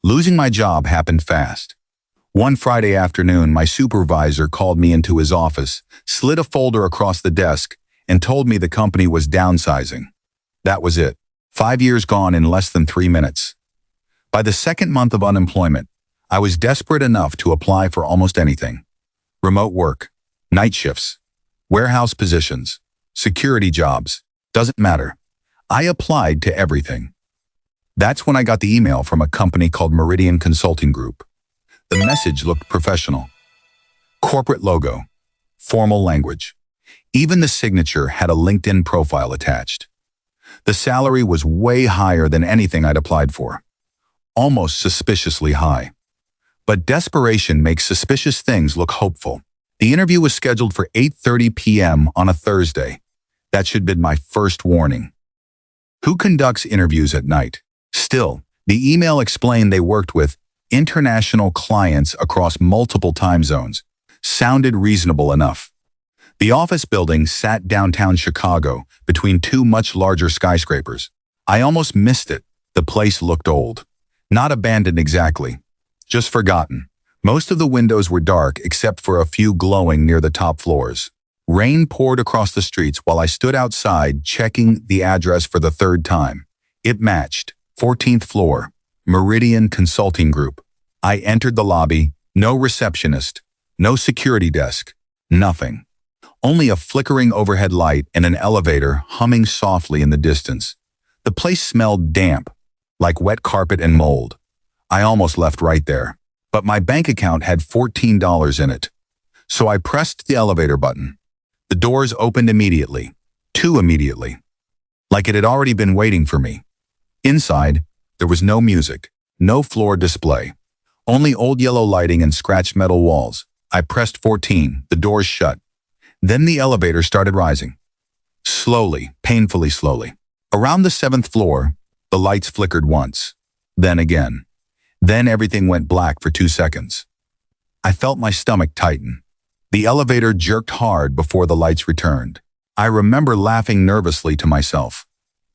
Losing my job happened fast. One Friday afternoon, my supervisor called me into his office, slid a folder across the desk, and told me the company was downsizing. That was it. 5 years gone in less than 3 minutes. By the second month of unemployment, I was desperate enough to apply for almost anything. Remote work, night shifts, warehouse positions, security jobs, doesn't matter. I applied to everything. That's when I got the email from a company called Meridian Consulting Group. The message looked professional. Corporate logo, formal language. Even the signature had a LinkedIn profile attached. The salary was way higher than anything I'd applied for. Almost suspiciously high. But desperation makes suspicious things look hopeful. The interview was scheduled for 8:30 p.m. on a Thursday. That should have been my first warning. Who conducts interviews at night? Still, the email explained they worked with international clients across multiple time zones. Sounded reasonable enough. The office building sat downtown Chicago between two much larger skyscrapers. I almost missed it. The place looked old. Not abandoned exactly. Just forgotten. Most of the windows were dark except for a few glowing near the top floors. Rain poured across the streets while I stood outside checking the address for the third time. It matched. 14th floor. Meridian Consulting Group. I entered the lobby. No receptionist. No security desk. Nothing. Only a flickering overhead light and an elevator humming softly in the distance. The place smelled damp, like wet carpet and mold. I almost left right there. But my bank account had $14 in it. So I pressed the elevator button. The doors opened immediately. Too immediately. Like it had already been waiting for me. Inside, there was no music, no floor display. Only old yellow lighting and scratched metal walls. I pressed 14, the doors shut. Then the elevator started rising. Slowly, painfully slowly. Around the 7th floor, the lights flickered once. Then again. Then everything went black for 2 seconds. I felt my stomach tighten. The elevator jerked hard before the lights returned. I remember laughing nervously to myself,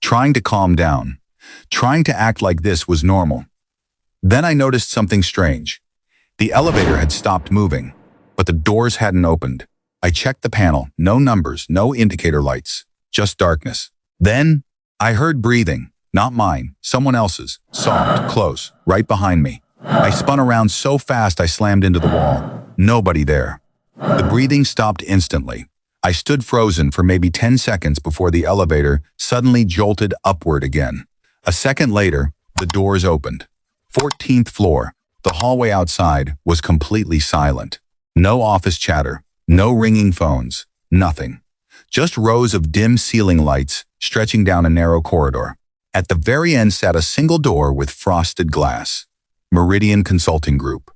trying to calm down, trying to act like this was normal. Then I noticed something strange. The elevator had stopped moving, but the doors hadn't opened. I checked the panel, no numbers, no indicator lights, just darkness. Then I heard breathing, not mine, someone else's, soft, close, right behind me. I spun around so fast I slammed into the wall. Nobody there. The breathing stopped instantly. I stood frozen for maybe 10 seconds before the elevator suddenly jolted upward again. A second later, the doors opened. 14th floor. The hallway outside was completely silent. No office chatter, no ringing phones, nothing. Just rows of dim ceiling lights stretching down a narrow corridor. At the very end sat a single door with frosted glass. Meridian Consulting Group.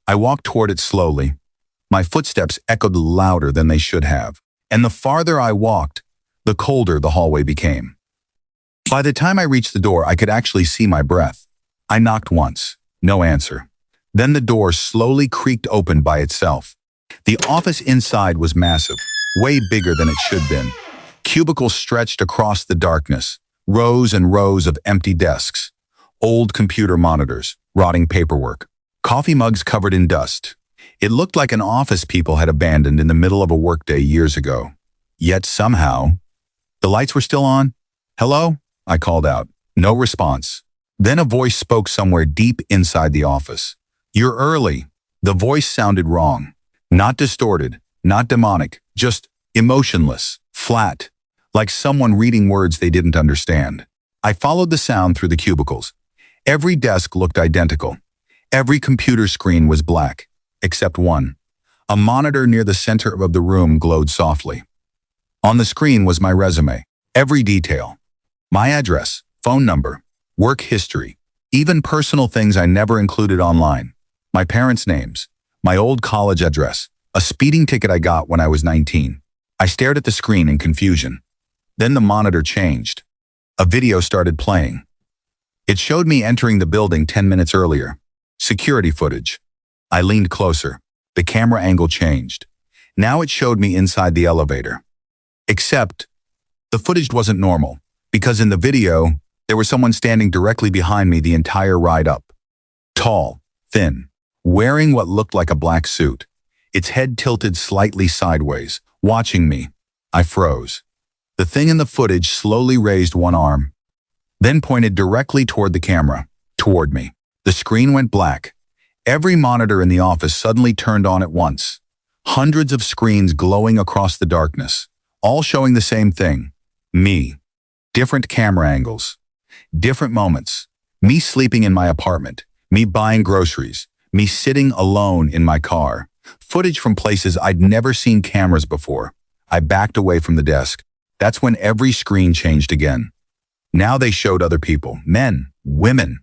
I walked toward it slowly. My footsteps echoed louder than they should have. And the farther I walked, the colder the hallway became. By the time I reached the door, I could actually see my breath. I knocked once. No answer. Then the door slowly creaked open by itself. The office inside was massive, way bigger than it should have been. Cubicles stretched across the darkness, rows and rows of empty desks, old computer monitors, rotting paperwork, coffee mugs covered in dust. It looked like an office people had abandoned in the middle of a workday years ago. Yet somehow, the lights were still on. "Hello?" I called out. No response. Then a voice spoke somewhere deep inside the office. "You're early." The voice sounded wrong. Not distorted, not demonic, just emotionless, flat, like someone reading words they didn't understand. I followed the sound through the cubicles. Every desk looked identical. Every computer screen was black, except one. A monitor near the center of the room glowed softly. On the screen was my resume, every detail. My address, phone number, work history, even personal things I never included online. My parents' names, my old college address, a speeding ticket I got when I was 19. I stared at the screen in confusion. Then the monitor changed. A video started playing. It showed me entering the building 10 minutes earlier. Security footage. I leaned closer. The camera angle changed. Now it showed me inside the elevator. Except, the footage wasn't normal, because in the video, there was someone standing directly behind me the entire ride up. Tall, thin, wearing what looked like a black suit, its head tilted slightly sideways, watching me. I froze. The thing in the footage slowly raised one arm, then pointed directly toward the camera, toward me. The screen went black. Every monitor in the office suddenly turned on at once. Hundreds of screens glowing across the darkness, all showing the same thing. Me. Different camera angles. Different moments. Me sleeping in my apartment. Me buying groceries. Me sitting alone in my car. Footage from places I'd never seen cameras before. I backed away from the desk. That's when every screen changed again. Now they showed other people, men, women,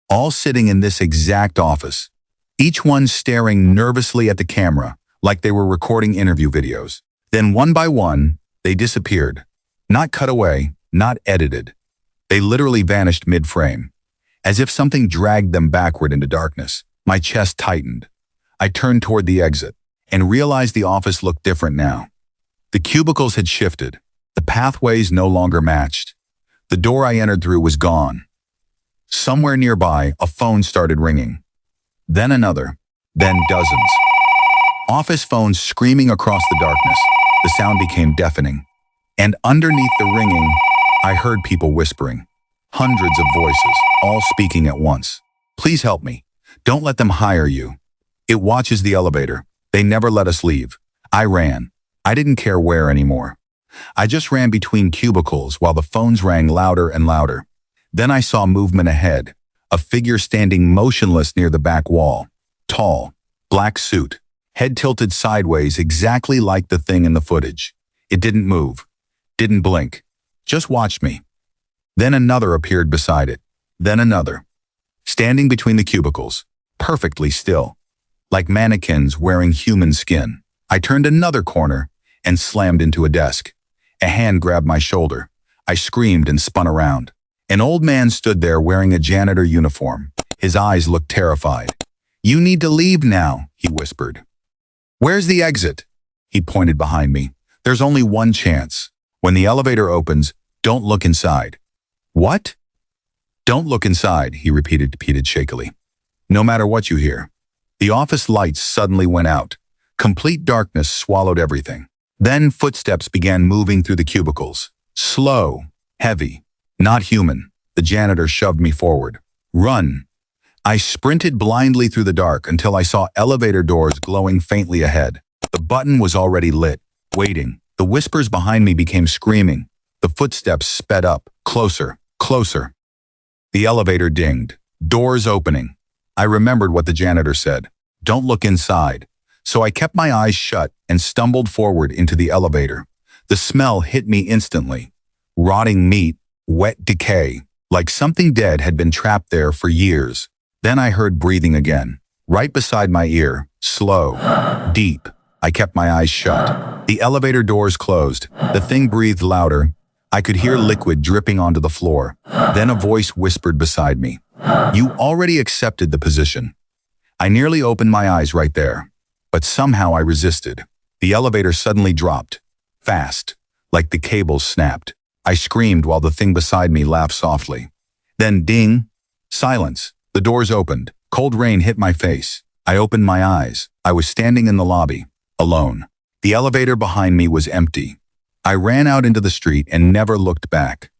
all sitting in this exact office, each one staring nervously at the camera like they were recording interview videos. Then one by one, they disappeared. Not cut away, not edited. They literally vanished mid-frame, as if something dragged them backward into darkness. My chest tightened. I turned toward the exit and realized the office looked different now. The cubicles had shifted. The pathways no longer matched. The door I entered through was gone. Somewhere nearby, a phone started ringing. Then another. Then dozens. Office phones screaming across the darkness. The sound became deafening. And underneath the ringing, I heard people whispering. Hundreds of voices, all speaking at once. Please help me. Don't let them hire you. It watches the elevator. They never let us leave. I ran. I didn't care where anymore. I just ran between cubicles while the phones rang louder and louder. Then I saw movement ahead, a figure standing motionless near the back wall. Tall, black suit, head tilted sideways exactly like the thing in the footage. It didn't move, didn't blink, just watched me. Then another appeared beside it, then another, standing between the cubicles, perfectly still, like mannequins wearing human skin. I turned another corner and slammed into a desk. A hand grabbed my shoulder. I screamed and spun around. An old man stood there wearing a janitor uniform. His eyes looked terrified. "You need to leave now," he whispered. "Where's the exit?" He pointed behind me. "There's only one chance. When the elevator opens, don't look inside." "What?" "Don't look inside," he repeated shakily. "No matter what you hear." The office lights suddenly went out. Complete darkness swallowed everything. Then footsteps began moving through the cubicles. Slow, heavy, not human. The janitor shoved me forward. "Run." I sprinted blindly through the dark until I saw elevator doors glowing faintly ahead. The button was already lit, waiting. The whispers behind me became screaming. The footsteps sped up, closer, closer. The elevator dinged. Doors opening. I remembered what the janitor said. Don't look inside. So I kept my eyes shut and stumbled forward into the elevator. The smell hit me instantly. Rotting meat, wet decay, like something dead had been trapped there for years. Then I heard breathing again, right beside my ear, slow, deep. I kept my eyes shut. The elevator doors closed. The thing breathed louder. I could hear liquid dripping onto the floor. Then a voice whispered beside me. "You already accepted the position." I nearly opened my eyes right there. But somehow I resisted. The elevator suddenly dropped. Fast, like the cables snapped. I screamed while the thing beside me laughed softly. Then ding, silence. The doors opened. Cold rain hit my face. I opened my eyes. I was standing in the lobby, alone. The elevator behind me was empty. I ran out into the street and never looked back.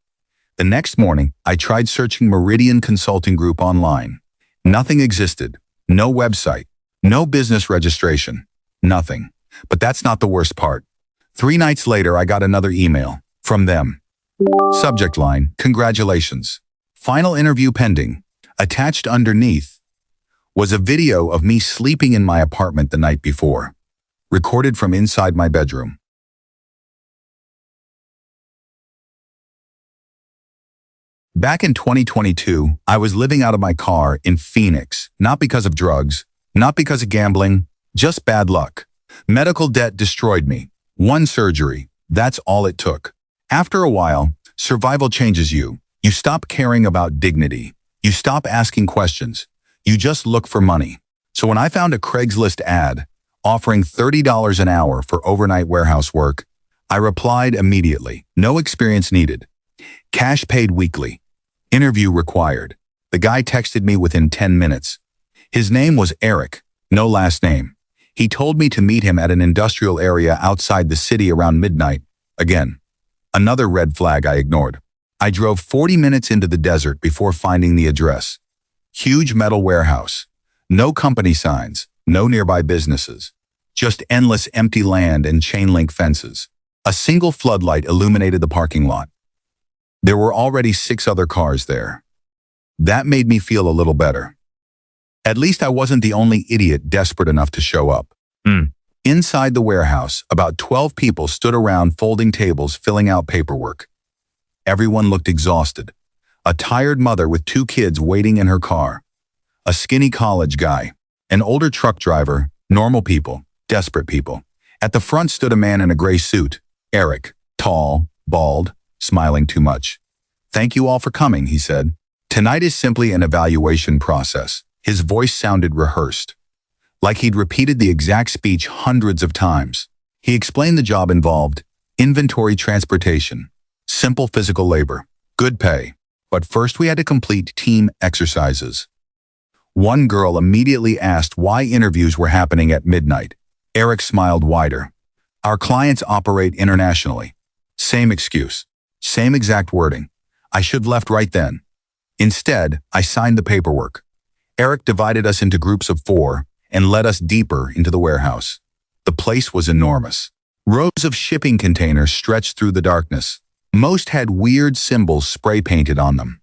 The next morning, I tried searching Meridian Consulting Group online. Nothing existed. No website. No business registration. Nothing. But that's not the worst part. 3 nights later, I got another email from them. Subject line, "Congratulations. Final interview pending." Attached underneath was a video of me sleeping in my apartment the night before, recorded from inside my bedroom. Back in 2022, I was living out of my car in Phoenix, not because of drugs, not because of gambling, just bad luck. Medical debt destroyed me. One surgery, that's all it took. After a while, survival changes you. You stop caring about dignity. You stop asking questions. You just look for money. So when I found a Craigslist ad offering $30 an hour for overnight warehouse work, I replied immediately. No experience needed. Cash paid weekly. Interview required. The guy texted me within 10 minutes. His name was Eric, no last name. He told me to meet him at an industrial area outside the city around midnight. Again, another red flag I ignored. I drove 40 minutes into the desert before finding the address. Huge metal warehouse. No company signs, no nearby businesses. Just endless empty land and chain-link fences. A single floodlight illuminated the parking lot. There were already 6 other cars there. That made me feel a little better. At least I wasn't the only idiot desperate enough to show up. Inside the warehouse, about 12 people stood around folding tables filling out paperwork. Everyone looked exhausted. A tired mother with 2 kids waiting in her car. A skinny college guy. An older truck driver. Normal people. Desperate people. At the front stood a man in a gray suit. Eric. Tall. Bald. Smiling too much. "Thank you all for coming," he said. "Tonight is simply an evaluation process." His voice sounded rehearsed, like he'd repeated the exact speech hundreds of times. He explained the job involved inventory transportation, simple physical labor, good pay. But first we had to complete team exercises. One girl immediately asked why interviews were happening at midnight. Eric smiled wider. "Our clients operate internationally." Same excuse. Same exact wording. I should have left right then. Instead, I signed the paperwork. Eric divided us into groups of 4 and led us deeper into the warehouse. The place was enormous. Rows of shipping containers stretched through the darkness. Most had weird symbols spray-painted on them.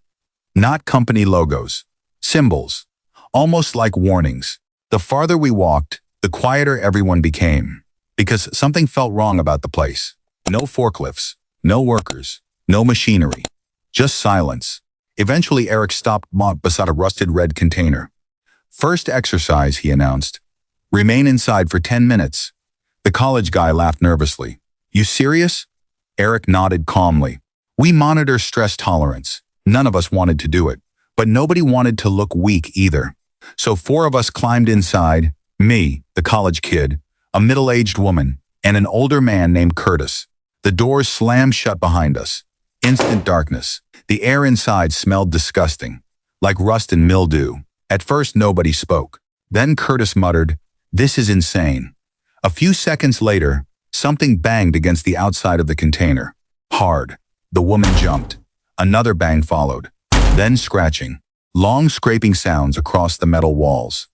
Not company logos. Symbols. Almost like warnings. The farther we walked, the quieter everyone became. Because something felt wrong about the place. No forklifts. No workers. No machinery. Just silence. Eventually, Eric stopped beside a rusted red container. "First exercise," he announced. "Remain inside for 10 minutes. The college guy laughed nervously. "You serious?" Eric nodded calmly. "We monitor stress tolerance. None of us wanted to do it, but nobody wanted to look weak either. So 4 of us climbed inside, me, the college kid, a middle-aged woman, and an older man named Curtis. The doors slammed shut behind us. Instant darkness. The air inside smelled disgusting, like rust and mildew. At first, nobody spoke. Then Curtis muttered, "This is insane." A few seconds later, something banged against the outside of the container. Hard. The woman jumped. Another bang followed. Then scratching. Long scraping sounds across the metal walls.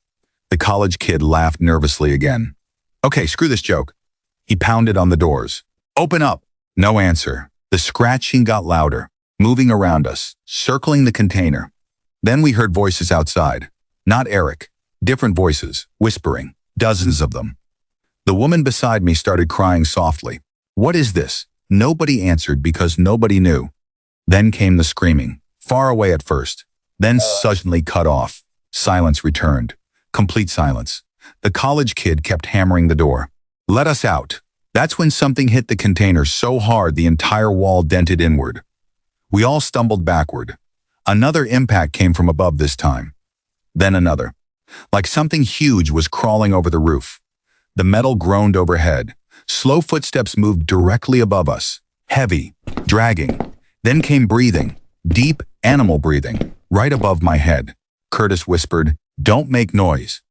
The college kid laughed nervously again. "Okay, screw this joke." He pounded on the doors. "Open up." No answer. The scratching got louder, moving around us, circling the container. Then we heard voices outside. Not Eric. Different voices, whispering. Dozens of them. The woman beside me started crying softly. "What is this?" Nobody answered because nobody knew. Then came the screaming, far away at first, then suddenly cut off. Silence returned. Complete silence. The college kid kept hammering the door. "Let us out." That's when something hit the container so hard the entire wall dented inward. We all stumbled backward. Another impact came from above this time. Then another. Like something huge was crawling over the roof. The metal groaned overhead. Slow footsteps moved directly above us. Heavy, dragging. Then came breathing. Deep, animal breathing. Right above my head. Curtis whispered, "Don't make noise."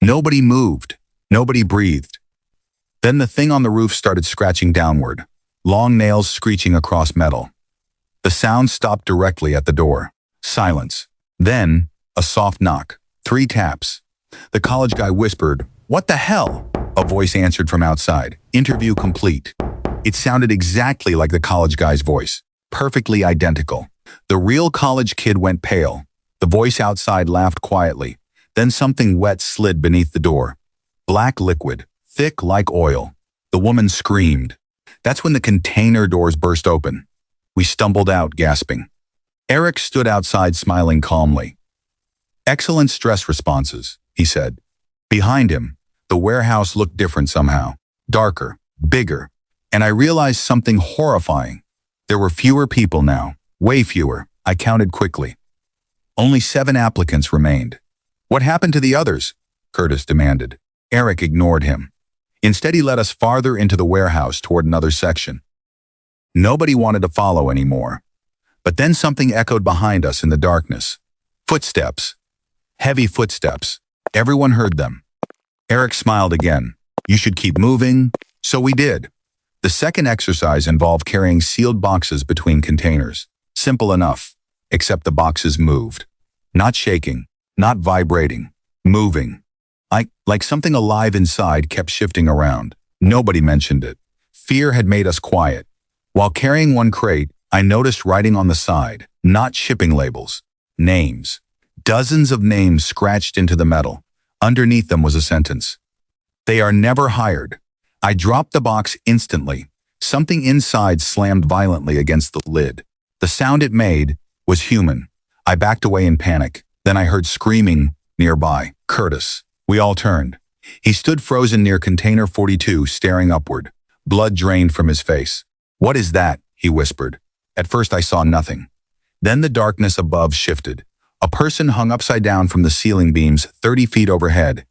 Nobody moved. Nobody breathed. Then the thing on the roof started scratching downward. Long nails screeching across metal. The sound stopped directly at the door. Silence. Then, a soft knock. 3 taps. The college guy whispered, "What the hell?" A voice answered from outside. "Interview complete." It sounded exactly like the college guy's voice. Perfectly identical. The real college kid went pale. The voice outside laughed quietly. Then something wet slid beneath the door. Black liquid, thick like oil. The woman screamed. That's when the container doors burst open. We stumbled out, gasping. Eric stood outside smiling calmly. "Excellent stress responses," he said. Behind him, the warehouse looked different somehow. Darker, bigger. And I realized something horrifying. There were fewer people now. Way fewer. I counted quickly. Only 7 applicants remained. "What happened to the others?" Curtis demanded. Eric ignored him. Instead, he led us farther into the warehouse toward another section. Nobody wanted to follow anymore. But then something echoed behind us in the darkness. Footsteps. Heavy footsteps. Everyone heard them. Eric smiled again. You should keep moving. So we did. The second exercise involved carrying sealed boxes between containers. Simple enough, except the boxes moved. Not shaking, not vibrating, moving. Like something alive inside kept shifting around. Nobody mentioned it. Fear had made us quiet. While carrying one crate, I noticed writing on the side, not shipping labels, names. Dozens of names scratched into the metal. Underneath them was a sentence. They are never hired. I dropped the box instantly. Something inside slammed violently against the lid. The sound it made was human. I backed away in panic. Then I heard screaming nearby. Curtis. We all turned. He stood frozen near container 42, staring upward. Blood drained from his face. What is that? He whispered. At first I saw nothing. Then the darkness above shifted. A person hung upside down from the ceiling beams 30 feet overhead.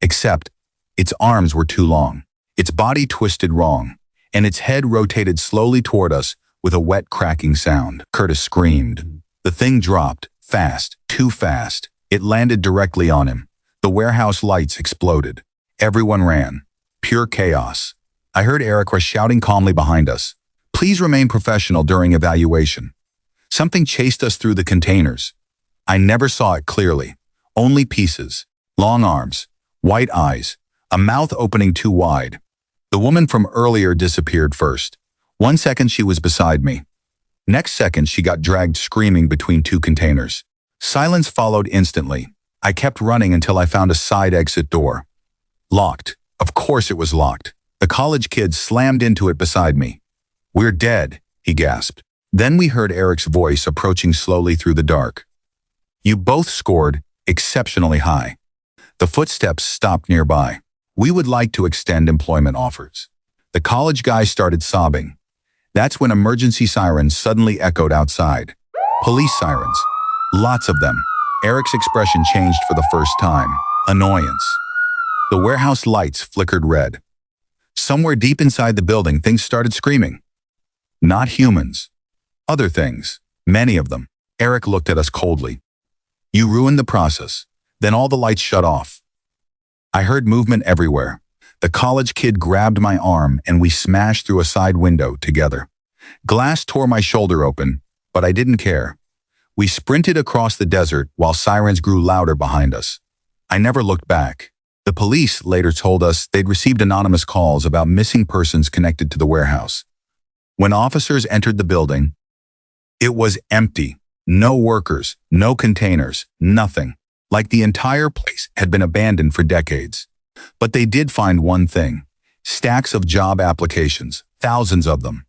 Except, its arms were too long. Its body twisted wrong, and its head rotated slowly toward us with a wet cracking sound. Curtis screamed. The thing dropped, fast, too fast. It landed directly on him. The warehouse lights exploded. Everyone ran. Pure chaos. I heard Eric was shouting calmly behind us. Please remain professional during evaluation. Something chased us through the containers. I never saw it clearly. Only pieces. Long arms. White eyes. A mouth opening too wide. The woman from earlier disappeared first. 1 second she was beside me. Next second she got dragged screaming between two containers. Silence followed instantly. I kept running until I found a side exit door. Locked. Of course it was locked. The college kid slammed into it beside me. We're dead, he gasped. Then we heard Eric's voice approaching slowly through the dark. You both scored exceptionally high. The footsteps stopped nearby. We would like to extend employment offers. The college guy started sobbing. That's when emergency sirens suddenly echoed outside. Police sirens. Lots of them. Eric's expression changed for the first time. Annoyance. The warehouse lights flickered red. Somewhere deep inside the building, things started screaming. Not humans. Other things. Many of them. Eric looked at us coldly. You ruined the process. Then all the lights shut off. I heard movement everywhere. The college kid grabbed my arm and we smashed through a side window together. Glass tore my shoulder open, but I didn't care. We sprinted across the desert while sirens grew louder behind us. I never looked back. The police later told us they'd received anonymous calls about missing persons connected to the warehouse. When officers entered the building, it was empty. No workers, no containers, nothing. Like the entire place had been abandoned for decades. But they did find one thing. Stacks of job applications, thousands of them,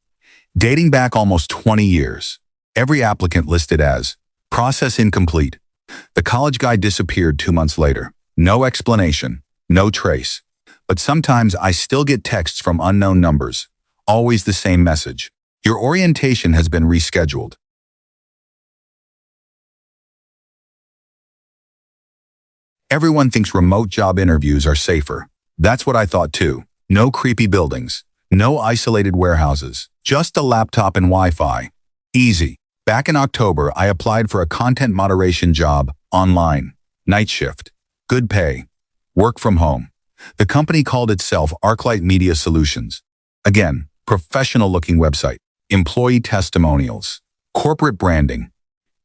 dating back almost 20 years. Every applicant listed as process incomplete. The college guy disappeared 2 months later. No explanation, no trace. But sometimes I still get texts from unknown numbers. Always the same message. Your orientation has been rescheduled. Everyone thinks remote job interviews are safer. That's what I thought too. No creepy buildings. No isolated warehouses. Just a laptop and Wi-Fi. Easy. Back in October, I applied for a content moderation job online. Night shift. Good pay. Work from home. The company called itself ArcLight Media Solutions. Again, professional-looking website. Employee testimonials. Corporate branding.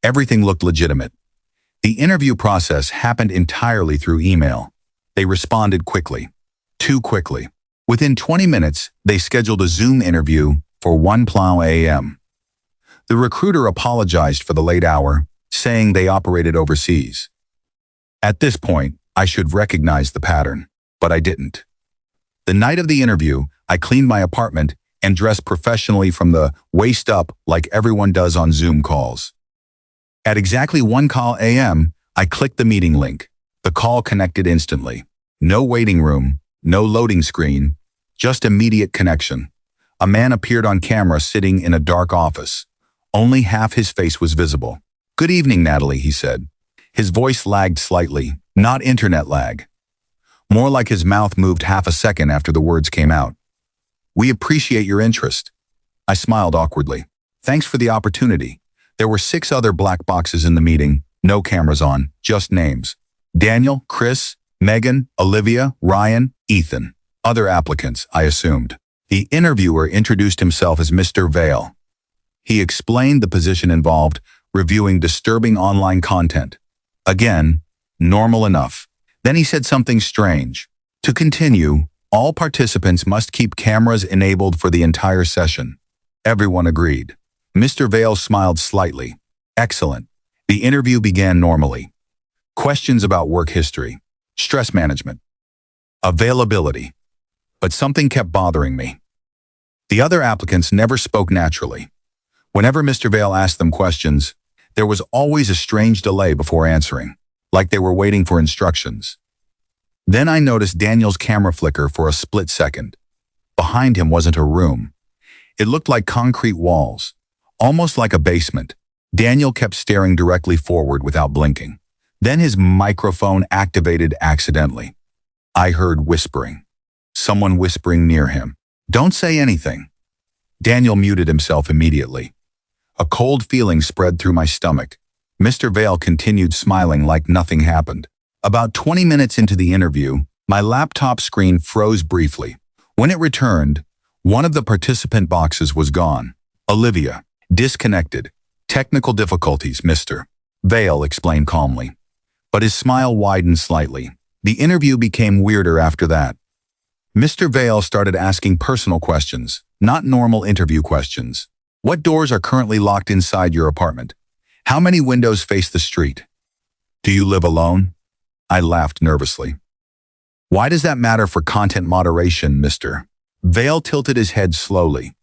Everything looked legitimate. The interview process happened entirely through email. They responded quickly. Too quickly. Within 20 minutes, they scheduled a Zoom interview for 1 a.m. The recruiter apologized for the late hour, saying they operated overseas. At this point, I should recognize the pattern, but I didn't. The night of the interview, I cleaned my apartment and dressed professionally from the waist up like everyone does on Zoom calls. At exactly 1 a.m., I clicked the meeting link. The call connected instantly. No waiting room, no loading screen, just immediate connection. A man appeared on camera sitting in a dark office. Only half his face was visible. Good evening, Natalie, he said. His voice lagged slightly, not internet lag. More like his mouth moved half a second after the words came out. We appreciate your interest. I smiled awkwardly. Thanks for the opportunity. There were 6 other black boxes in the meeting, No cameras on, just names. Daniel, Chris, Megan, Olivia, Ryan, Ethan. Other applicants, I assumed. The interviewer introduced himself as Mr. Vale. He explained the position involved, reviewing disturbing online content. Again, normal enough. Then he said something strange. To continue, all participants must keep cameras enabled for the entire session. Everyone agreed. Mr. Vale smiled slightly. Excellent. The interview began normally. Questions about work history, stress management, availability. But something kept bothering me. The other applicants never spoke naturally. Whenever Mr. Vale asked them questions, there was always a strange delay before answering, like they were waiting for instructions. Then I noticed Daniel's camera flicker for a split second. Behind him wasn't a room. It looked like concrete walls, almost like a basement. Daniel kept staring directly forward without blinking. Then his microphone activated accidentally. I heard whispering. Someone whispering near him. Don't say anything. Daniel muted himself immediately. A cold feeling spread through my stomach. Mr. Vale continued smiling like nothing happened. About 20 minutes into the interview, my laptop screen froze briefly. When it returned, one of the participant boxes was gone. Olivia, disconnected. Technical difficulties, Mr. Vale explained calmly. But his smile widened slightly. The interview became weirder after that. Mr. Vale started asking personal questions, not normal interview questions. What doors are currently locked inside your apartment? How many windows face the street? Do you live alone? I laughed nervously. Why does that matter for content moderation, Mr. Vale tilted his head slowly.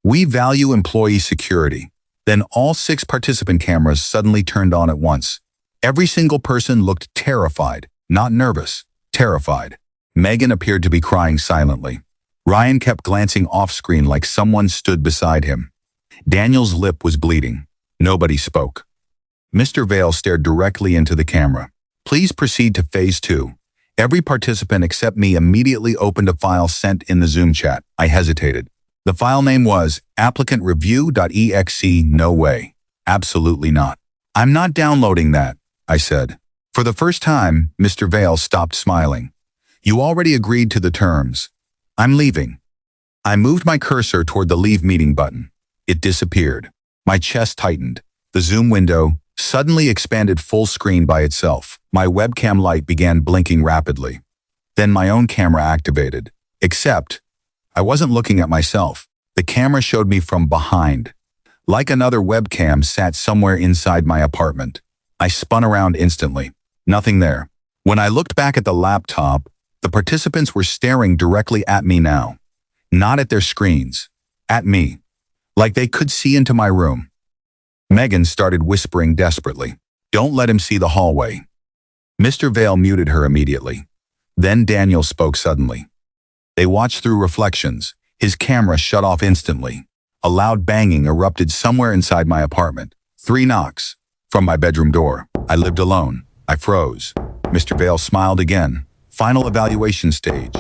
We value employee security. Then all 6 participant cameras suddenly turned on at once. Every single person looked terrified, not nervous, terrified. Megan appeared to be crying silently. Ryan kept glancing off-screen like someone stood beside him. Daniel's lip was bleeding. Nobody spoke. Mr. Vale stared directly into the camera. Please proceed to phase 2. Every participant except me immediately opened a file sent in the Zoom chat. I hesitated. The file name was applicant.review.exe. No way. Absolutely not. I'm not downloading that, I said. For the first time, Mr. Vale stopped smiling. You already agreed to the terms. I'm leaving. I moved my cursor toward the Leave Meeting button. It disappeared. My chest tightened. The Zoom window suddenly expanded full screen by itself. My webcam light began blinking rapidly. Then my own camera activated. Except, I wasn't looking at myself. The camera showed me from behind. Like another webcam sat somewhere inside my apartment. I spun around instantly. Nothing there. When I looked back at the laptop, the participants were staring directly at me now. Not at their screens. At me. Like they could see into my room. Megan started whispering desperately. Don't let him see the hallway. Mr. Vale muted her immediately. Then Daniel spoke suddenly. They watched through reflections. His camera shut off instantly. A loud banging erupted somewhere inside my apartment. 3 knocks. From my bedroom door. I lived alone. I froze. Mr. Vale smiled again. Final evaluation stage.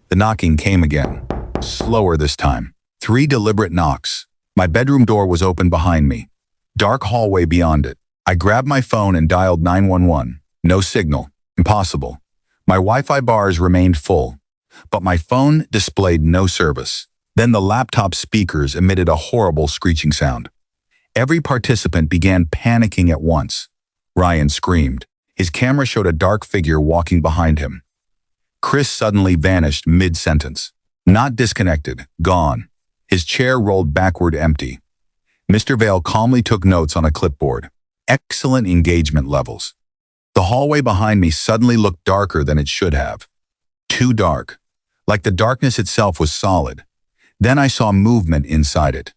The knocking came again. Slower this time. 3 deliberate knocks. My bedroom door was open behind me. Dark hallway beyond it. I grabbed my phone and dialed 911. No signal. Impossible. My Wi-Fi bars remained full, but my phone displayed no service. Then the laptop speakers emitted a horrible screeching sound. Every participant began panicking at once. Ryan screamed. His camera showed a dark figure walking behind him. Chris suddenly vanished mid-sentence. Not disconnected, gone. His chair rolled backward empty. Mr. Vale calmly took notes on a clipboard. Excellent engagement levels. The hallway behind me suddenly looked darker than it should have. Too dark. Like the darkness itself was solid. Then I saw movement inside it.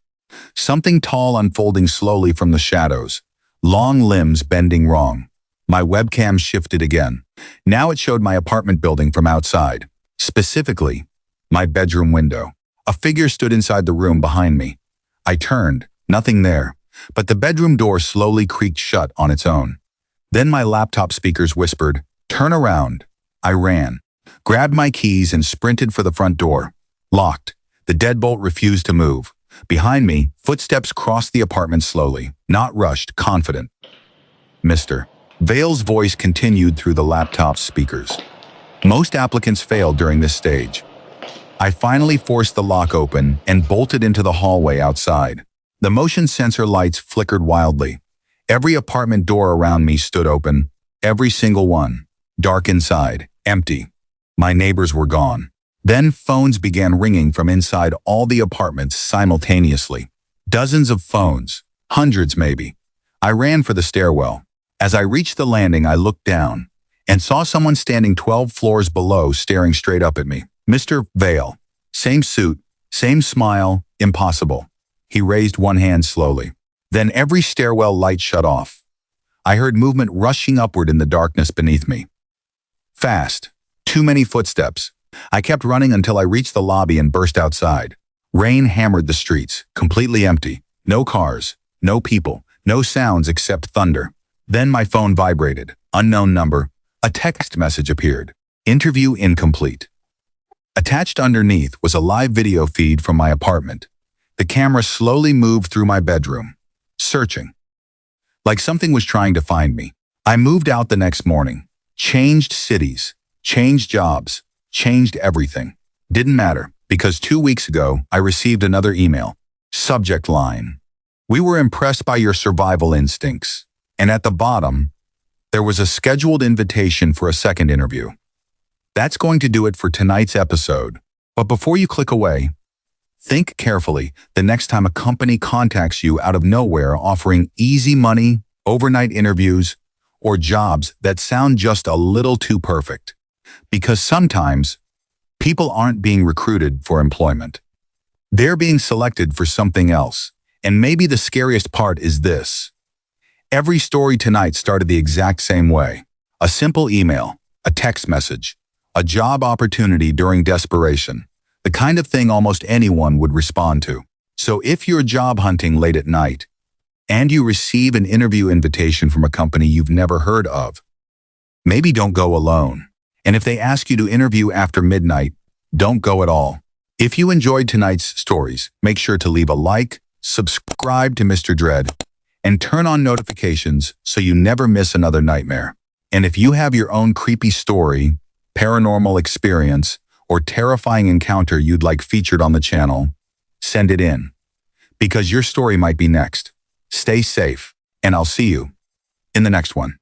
Something tall unfolding slowly from the shadows. Long limbs bending wrong. My webcam shifted again. Now it showed my apartment building from outside. Specifically, my bedroom window. A figure stood inside the room behind me. I turned. Nothing there. But the bedroom door slowly creaked shut on its own. Then my laptop speakers whispered, "Turn around." I ran, grabbed my keys and sprinted for the front door. Locked. The deadbolt refused to move. Behind me, footsteps crossed the apartment slowly, not rushed, confident. Mr. Vale's voice continued through the laptop's speakers. Most applicants fail during this stage. I finally forced the lock open and bolted into the hallway outside. The motion sensor lights flickered wildly. Every apartment door around me stood open, every single one. Dark inside, empty. My neighbors were gone. Then phones began ringing from inside all the apartments simultaneously. Dozens of phones, hundreds maybe. I ran for the stairwell. As I reached the landing, I looked down and saw someone standing 12 floors below staring straight up at me. Mr. Vale. Same suit, same smile, impossible. He raised one hand slowly. Then every stairwell light shut off. I heard movement rushing upward in the darkness beneath me. Fast. Too many footsteps. I kept running until I reached the lobby and burst outside. Rain hammered the streets, completely empty. No cars, no people, no sounds except thunder. Then my phone vibrated. Unknown number. A text message appeared. Interview incomplete. Attached underneath was a live video feed from my apartment. The camera slowly moved through my bedroom, searching. Like something was trying to find me. I moved out the next morning. Changed cities, changed jobs, changed everything. Didn't matter, because 2 weeks ago, I received another email. Subject line. We were impressed by your survival instincts. And at the bottom, there was a scheduled invitation for a second interview. That's going to do it for tonight's episode. But before you click away, think carefully the next time a company contacts you out of nowhere offering easy money, overnight interviews, or jobs that sound just a little too perfect. Because sometimes, people aren't being recruited for employment. They're being selected for something else. And maybe the scariest part is this. Every story tonight started the exact same way. A simple email, a text message, a job opportunity during desperation, the kind of thing almost anyone would respond to. So if you're job hunting late at night, and you receive an interview invitation from a company you've never heard of, maybe don't go alone. And if they ask you to interview after midnight, don't go at all. If you enjoyed tonight's stories, make sure to leave a like, subscribe to Mr. Dread, and turn on notifications so you never miss another nightmare. And if you have your own creepy story, paranormal experience, or terrifying encounter you'd like featured on the channel, send it in, because your story might be next. Stay safe, and I'll see you in the next one.